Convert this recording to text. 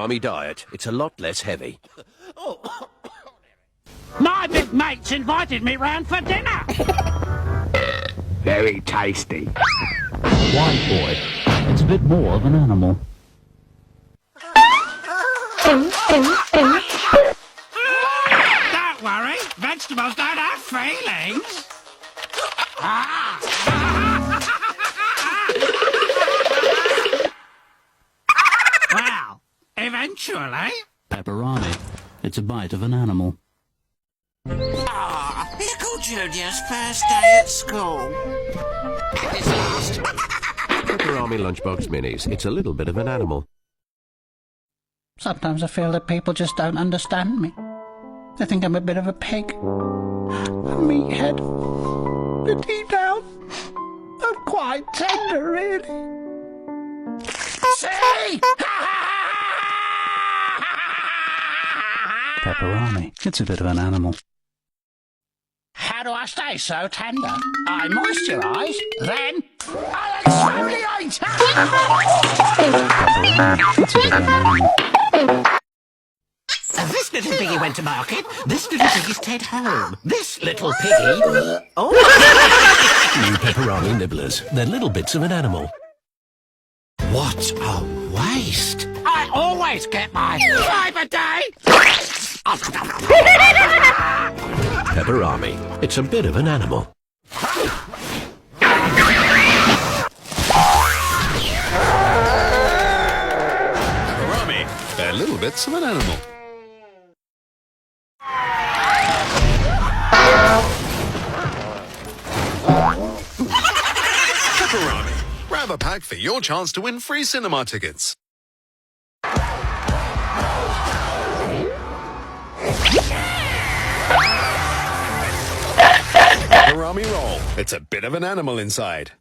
pepperami diet. It's a lot less heavy. My big mate's invited me round for dinner. Very tasty. White boy. It's a bit more of an animal. Don't worry, vegetables don't have feelings. Well, eventually. Peperami. It's a bite of an animal. Pickle Junior's first day at school. His last. Pepperami lunchbox minis. It's a little bit of an animal. Sometimes I feel that people just don't understand me. They think I'm a bit of a pig. A meathead. But deep down, I'm quite tender, really. See? Peperami. It's a bit of an animal. How do I stay so tender? I moisturise, then I exfoliate. Peperami. It's a bit of an animal. This little piggy went to market. This little piggy stayed home. This little piggy... New pepperami nibblers. They're little bits of an animal. What a waste. I always get my five a day. Pepperami. It's a bit of an animal. Peperami. They're little bits of an animal. Peperami. Grab a pack for your chance to win free cinema tickets. Peperami roll. It's a bit of an animal inside.